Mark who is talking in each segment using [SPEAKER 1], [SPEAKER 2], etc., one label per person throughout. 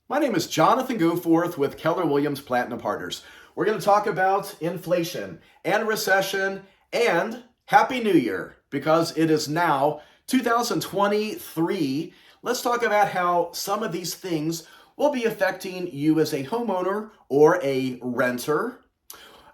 [SPEAKER 1] My name is Jonathan Goforth with Keller Williams Platinum Partners. We're going to talk about inflation and recession and Happy New Year because it is now 2023. Let's talk about how some of these things will be affecting you as a homeowner or a renter,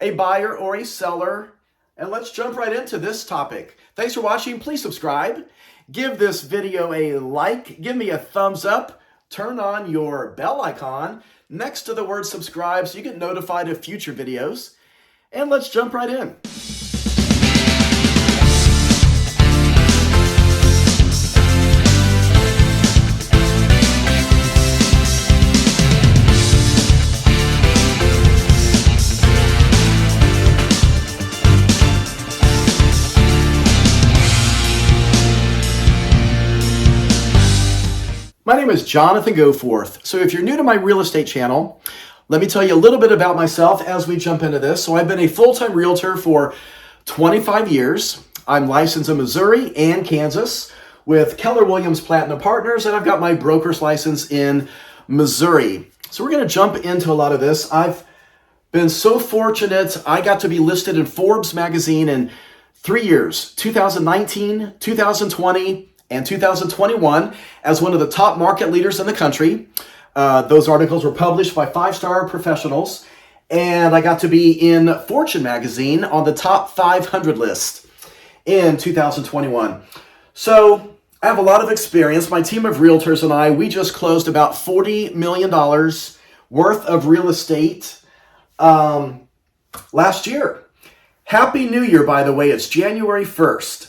[SPEAKER 1] a buyer or a seller. And let's jump right into this topic. Thanks for watching. Please subscribe. Give this video a like. Give me a thumbs up. Turn on your bell icon next to the word subscribe so you get notified of future videos. And let's jump right in. My name is Jonathan Goforth. So if you're new to my real estate channel, let me tell you a little bit about myself as we jump into this. So I've been a full-time realtor for 25 years. I'm licensed in Missouri and Kansas with Keller Williams Platinum Partners, and I've got my broker's license in Missouri. So we're going to jump into a lot of this. I've been so fortunate. I got to be listed in Forbes magazine in 3 years, 2019, 2020, and 2021 as one of the top market leaders in the country. Those articles were published by 5-star professionals, and I got to be in Fortune magazine on the top 500 list in 2021. So I have a lot of experience. My team of realtors and I, we just closed about $40 million worth of real estate last year. Happy New Year, by the way. It's January 1st.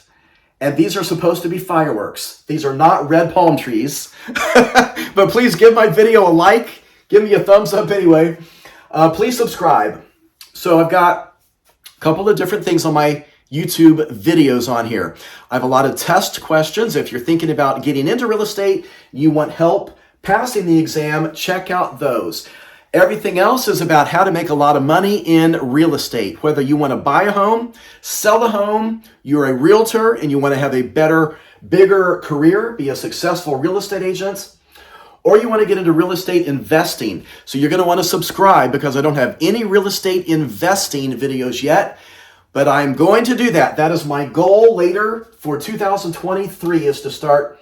[SPEAKER 1] And these are supposed to be fireworks. These are not red palm trees. But please give my video a like. Give me a thumbs up anyway. Please subscribe. So I've got a couple of different things on my YouTube videos on here. I have a lot of test questions. If you're thinking about getting into real estate, you want help passing the exam, check out those. Everything else is about how to make a lot of money in real estate. Whether you want to buy a home, sell a home, you're a realtor and you want to have a better, bigger career, be a successful real estate agent, or you want to get into real estate investing. So you're going to want to subscribe because I don't have any real estate investing videos yet, but I'm going to do that. That is my goal later for 2023 is to start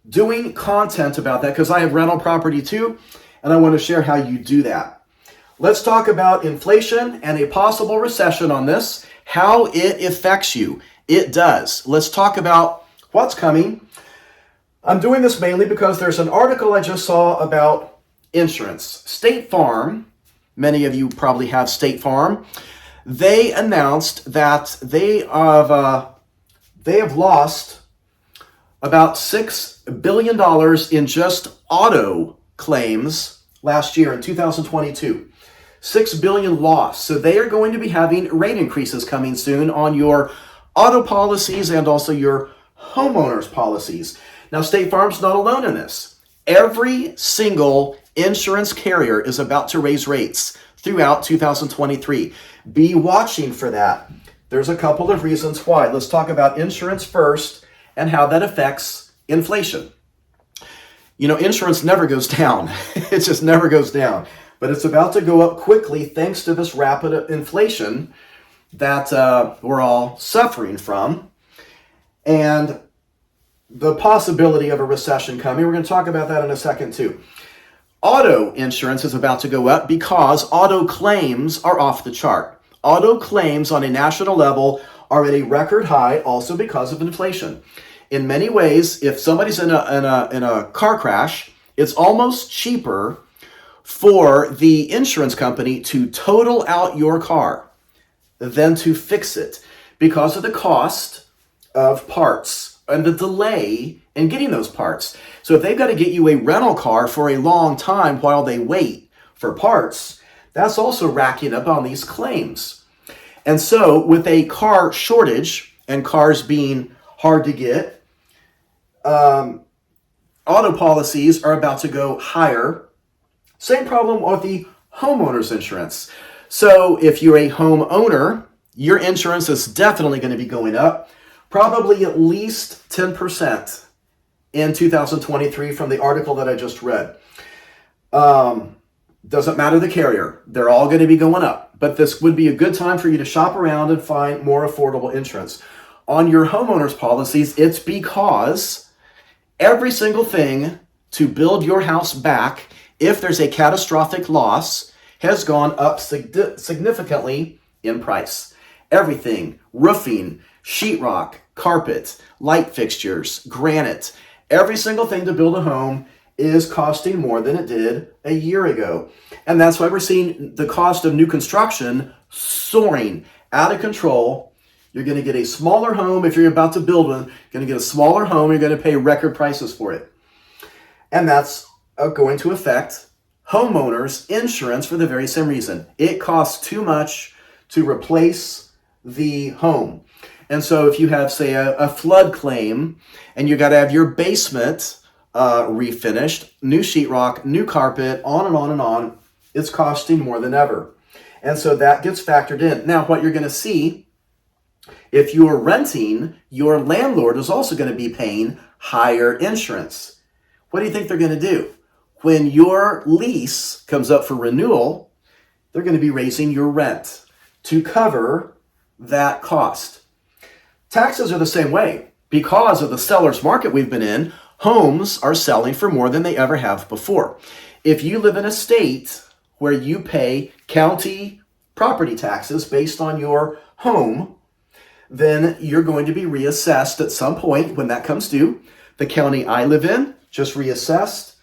[SPEAKER 1] doing content about that because I have rental property too. And I want to share how you do that. Let's talk about inflation and a possible recession on this, how it affects you. It does. Let's talk about what's coming. I'm doing this mainly because there's an article I just saw about insurance. State Farm, many of you probably have State Farm, they announced that they have lost about $6 billion in just auto claims last year in 2022. $6 billion lost. So they are going to be having rate increases coming soon on your auto policies and also your homeowners policies. Now, State Farm's not alone in this. Every single insurance carrier is about to raise rates throughout 2023. Be watching for that. There's a couple of reasons why. Let's talk about insurance first and how that affects inflation. You know, insurance never goes down. It just never goes down. But it's about to go up quickly thanks to this rapid inflation that we're all suffering from. And the possibility of a recession coming. We're going to talk about that in a second too. Auto insurance is about to go up because auto claims are off the chart. Auto claims on a national level are at a record high also because of inflation. In many ways, if somebody's in a car crash, it's almost cheaper for the insurance company to total out your car than to fix it because of the cost of parts and the delay in getting those parts. So if they've got to get you a rental car for a long time while they wait for parts, that's also racking up on these claims. And so with a car shortage and cars being hard to get, auto policies are about to go higher. Same problem with the homeowner's insurance. So if you're a homeowner, your insurance is definitely going to be going up, probably at least 10% in 2023 from the article that I just read. Doesn't matter the carrier. They're all going to be going up. But this would be a good time for you to shop around and find more affordable insurance. On your homeowners policies, it's because every single thing to build your house back, if there's a catastrophic loss, has gone up significantly in price. Everything, roofing, sheetrock, carpet, light fixtures, granite, every single thing to build a home is costing more than it did a year ago. And that's why we're seeing the cost of new construction soaring out of control. You're going to get a smaller home if you're about to build one. You're going to get a smaller home. You're going to pay record prices for it. And that's going to affect homeowners insurance for the very same reason. It costs too much to replace the home. And so if you have, say, a flood claim and you got to have your basement refinished, new sheetrock, new carpet, on and on and on, it's costing more than ever. And so that gets factored in. Now, what you're going to see, if you're renting, your landlord is also going to be paying higher insurance. What do you think they're going to do? When your lease comes up for renewal, they're going to be raising your rent to cover that cost. Taxes are the same way. Because of the seller's market we've been in, homes are selling for more than they ever have before. If you live in a state where you pay county property taxes based on your home, then you're going to be reassessed at some point when that comes due. The county I live in just reassessed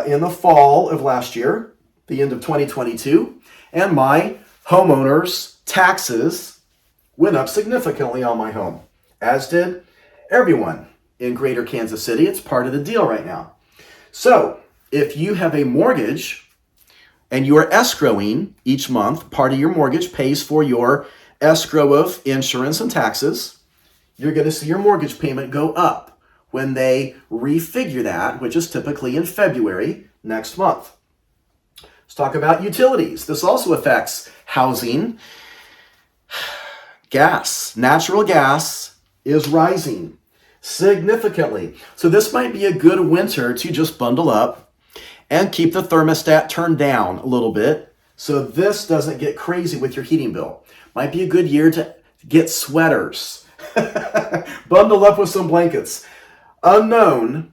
[SPEAKER 1] in the fall of last year, the end of 2022, and my homeowner's taxes went up significantly on my home, as did everyone in greater Kansas City. It's part of the deal right now. So if you have a mortgage and you are escrowing each month, part of your mortgage pays for your escrow of insurance and taxes, you're going to see your mortgage payment go up when they refigure that, which is typically in February next month. Let's talk about utilities. This also affects housing. Gas, natural gas is rising significantly. So this might be a good winter to just bundle up and keep the thermostat turned down a little bit so this doesn't get crazy with your heating bill. Might be a good year to get sweaters. Bundle up with some blankets. Unknown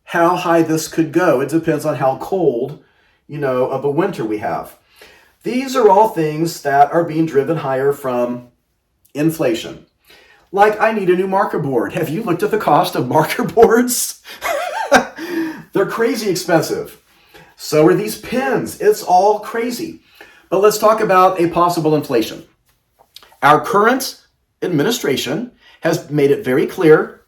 [SPEAKER 1] how high this could go. It depends on how cold, of a winter we have. These are all things that are being driven higher from inflation. Like, I need a new marker board. Have you looked at the cost of marker boards? They're crazy expensive. So are these pens. It's all crazy. But let's talk about a possible inflation. Our current administration has made it very clear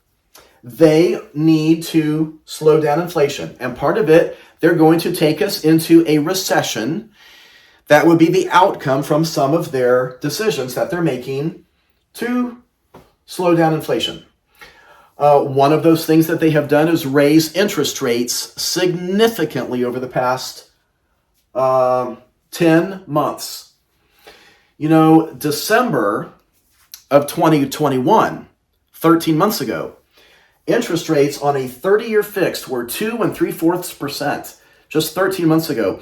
[SPEAKER 1] they need to slow down inflation. And part of it, they're going to take us into a recession. That would be the outcome from some of their decisions that they're making to slow down inflation. One of those things that they have done is raise interest rates significantly over the past 10 months. December of 2021, 13 months ago, interest rates on a 30-year fixed were 2 3/4%, just 13 months ago.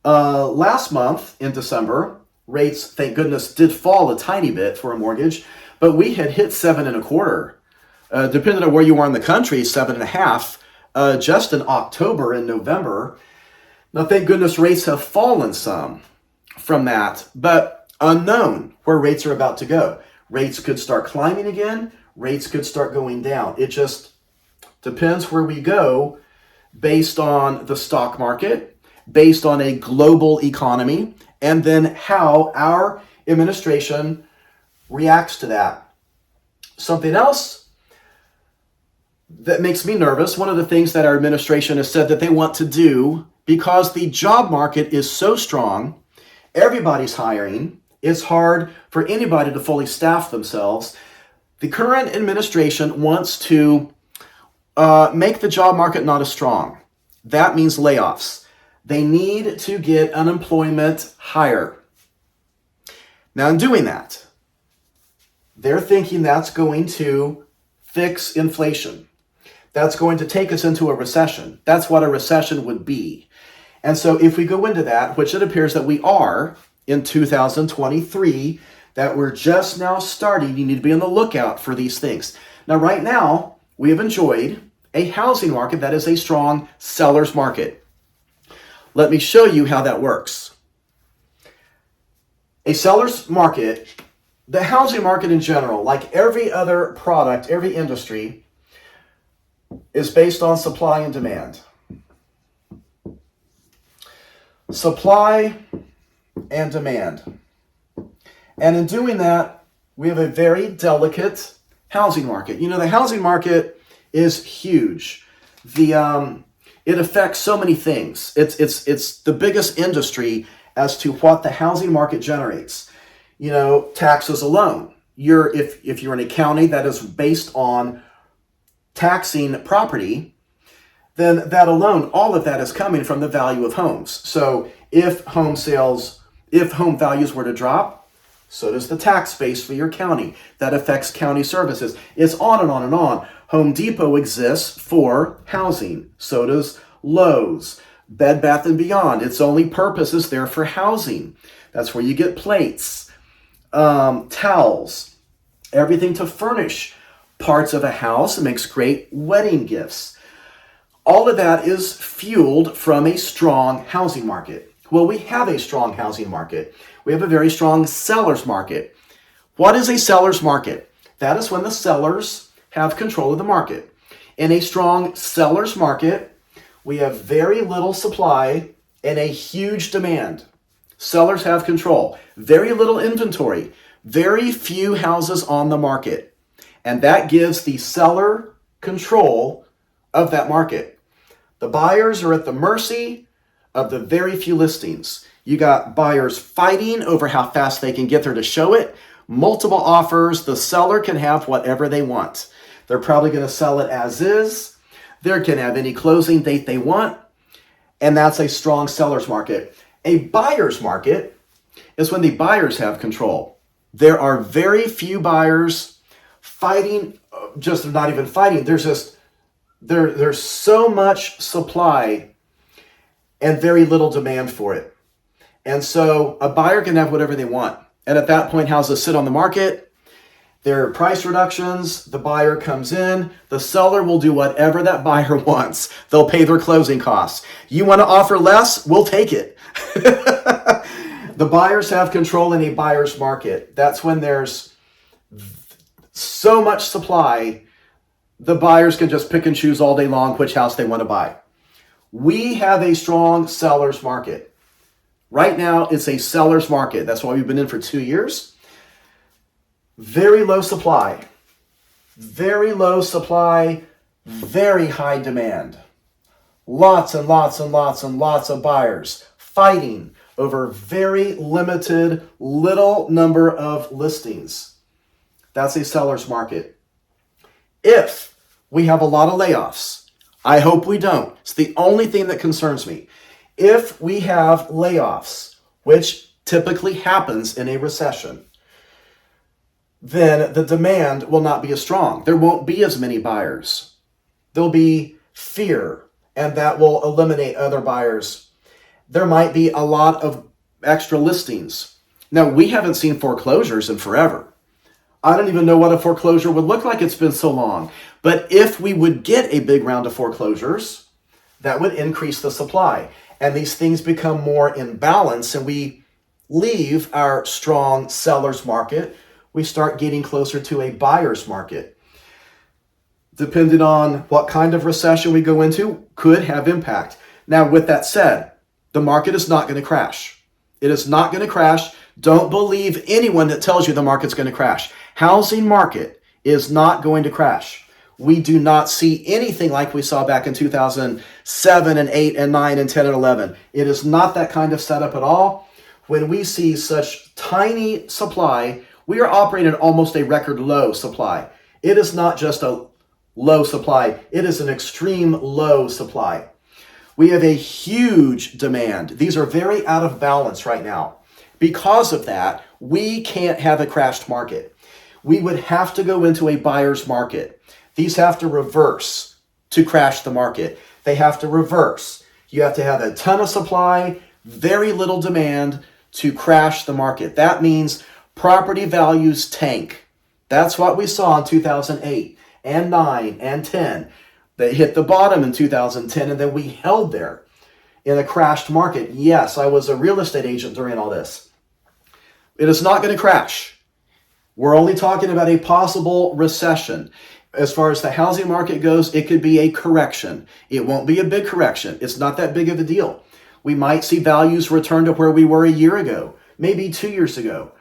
[SPEAKER 1] Last month in December, rates, thank goodness, did fall a tiny bit for a mortgage, but we had hit 7 1/4. Depending on where you are in the country, 7.5 just in October and November. Now, thank goodness rates have fallen some from that, but unknown where rates are about to go. Rates could start climbing again. Rates could start going down. It just depends where we go based on the stock market, based on a global economy, and then how our administration reacts to that. Something else that makes me nervous, one of the things that our administration has said that they want to do, because the job market is so strong, everybody's hiring, it's hard for anybody to fully staff themselves. The current administration wants to make the job market not as strong. That means layoffs. They need to get unemployment higher. Now, in doing that, they're thinking that's going to fix inflation. That's going to take us into a recession. That's what a recession would be. And so if we go into that, which it appears that we are in 2023, that we're just now starting, you need to be on the lookout for these things. Now, right now, we have enjoyed a housing market that is a strong seller's market. Let me show you how that works. A seller's market, the housing market in general, like every other product, every industry, is based on supply and demand. Supply and demand. And in doing that, we have a very delicate housing market. You know, the housing market is huge. It affects so many things. It's the biggest industry as to what the housing market generates. You know, taxes alone. If you're in a county that is based on taxing property, then that alone, all of that is coming from the value of homes. So if home values were to drop, so does the tax base for your county. That affects county services. It's on and on and on. Home Depot exists for housing. So does Lowe's. Bed Bath & Beyond. Its only purpose is there for housing. That's where you get plates, towels, everything to furnish parts of a house. It makes great wedding gifts. All of that is fueled from a strong housing market. Well, we have a strong housing market. We have a very strong seller's market. What is a seller's market? That is when the sellers have control of the market. In a strong seller's market, we have very little supply and a huge demand. Sellers have control. Very little inventory. Very few houses on the market. And that gives the seller control of that market. The buyers are at the mercy of the very few listings. You got buyers fighting over how fast they can get there to show it. Multiple offers. The seller can have whatever they want. They're probably going to sell it as is. They can have any closing date they want. And that's a strong seller's market. A buyer's market is when the buyers have control. There are very few buyers fighting, just not even fighting. There's so much supply and very little demand for it. And so a buyer can have whatever they want. And at that point, houses sit on the market. There are price reductions. The buyer comes in. The seller will do whatever that buyer wants. They'll pay their closing costs. You want to offer less? We'll take it. The buyers have control in a buyer's market. That's when there's so much supply, the buyers can just pick and choose all day long which house they want to buy. We have a strong seller's market. Right now, it's a seller's market. That's why we've been in for 2 years. Very low supply. Very low supply, very high demand. Lots and lots and lots and lots of buyers fighting over very limited, little number of listings. That's a seller's market. If we have a lot of layoffs, I hope we don't. It's the only thing that concerns me. If we have layoffs, which typically happens in a recession, then the demand will not be as strong. There won't be as many buyers. There'll be fear, and that will eliminate other buyers. There might be a lot of extra listings. Now, we haven't seen foreclosures in forever. I don't even know what a foreclosure would look like. It's been so long. But if we would get a big round of foreclosures, that would increase the supply. And these things become more in balance, and we leave our strong seller's market. We start getting closer to a buyer's market. Depending on what kind of recession we go into, could have impact. Now, with that said, the market is not going to crash. It is not going to crash. Don't believe anyone that tells you the market's going to crash. Housing market is not going to crash. We do not see anything like we saw back in 2007 and 8 and 9 and 10 and 11. It is not that kind of setup at all. When we see such tiny supply, we are operating at almost a record low supply. It is not just a low supply. It is an extreme low supply. We have a huge demand. These are very out of balance right now. Because of that, we can't have a crashed market. We would have to go into a buyer's market. These have to reverse to crash the market. They have to reverse. You have to have a ton of supply, very little demand to crash the market. That means property values tank. That's what we saw in 2008 and 9 and 10. They hit the bottom in 2010 and then we held there in a crashed market. Yes, I was a real estate agent during all this. It is not going to crash. We're only talking about a possible recession. As far as the housing market goes, it could be a correction. It won't be a big correction. It's not that big of a deal. We might see values return to where we were a year ago, maybe 2 years ago.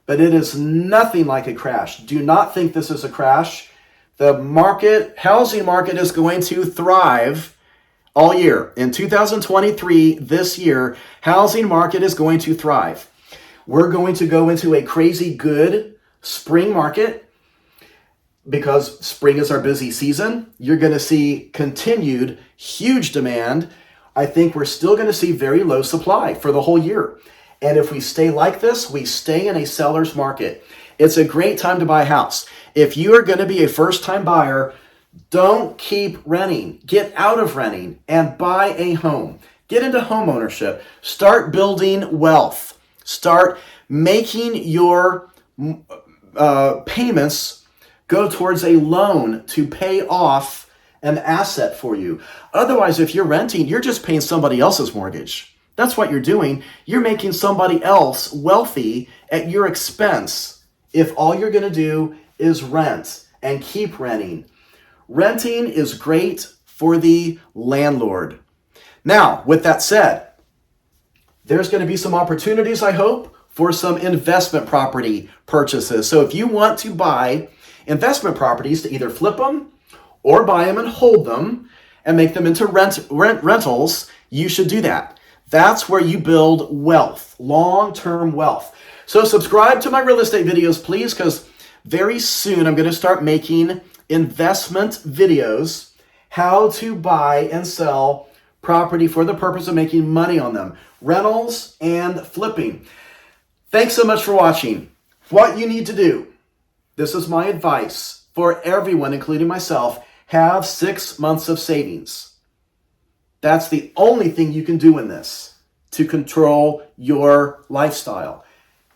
[SPEAKER 1] But it is nothing like a crash. Do not think this is a crash. The housing market is going to thrive all year. In 2023, this year, housing market is going to thrive. We're going to go into a crazy good spring market because spring is our busy season. You're going to see continued huge demand. I think we're still going to see very low supply for the whole year. And if we stay like this, we stay in a seller's market. It's a great time to buy a house. If you are going to be a first-time buyer, don't keep renting. Get out of renting and buy a home. Get into home ownership. Start building wealth. Start making your payments go towards a loan to pay off an asset for you. Otherwise, if you're renting, you're just paying somebody else's mortgage. That's what you're doing. You're making somebody else wealthy at your expense if all you're going to do is rent and keep renting. Renting is great for the landlord. Now, with that said, there's going to be some opportunities, I hope, for some investment property purchases. So if you want to buy investment properties to either flip them or buy them and hold them and make them into rentals, you should do that. That's where you build wealth, long-term wealth. So subscribe to my real estate videos, please, because very soon I'm going to start making investment videos, how to buy and sell property for the purpose of making money on them, rentals and flipping. Thanks so much for watching. What you need to do, this is my advice for everyone, including myself, have 6 months of savings. That's the only thing you can do in this to control your lifestyle.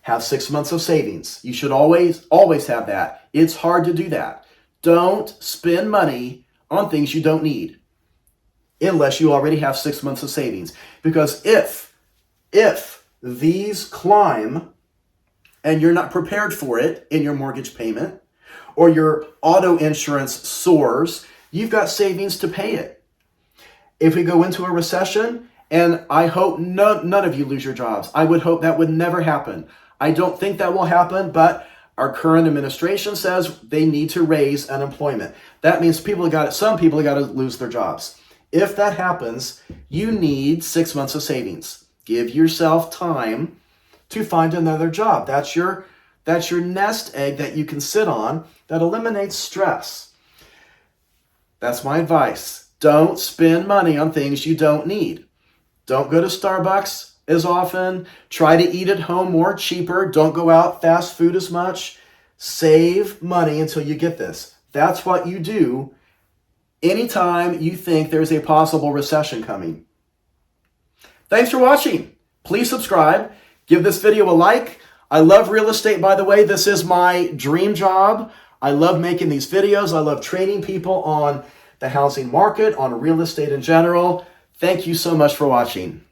[SPEAKER 1] Have 6 months of savings. You should always have that. It's hard to do that. Don't spend money on things you don't need unless you already have 6 months of savings. Because if these climb and you're not prepared for it in your mortgage payment or your auto insurance soars, you've got savings to pay it. If we go into a recession, and I hope none of you lose your jobs. I would hope that would never happen. I don't think that will happen, but our current administration says they need to raise unemployment. That means some people have got to lose their jobs. If that happens, you need 6 months of savings. Give yourself time to find another job. That's your nest egg that you can sit on that eliminates stress. That's my advice. Don't spend money on things you don't need. Don't go to Starbucks as often. Try to eat at home more cheaper. Don't go out fast food as much. Save money until you get this. That's what you do anytime you think there's a possible recession coming. Thanks for watching. Please subscribe. Give this video a like. I love real estate, by the way. This is my dream job. I love making these videos. I love training people on the housing market, on real estate in general. Thank you so much for watching.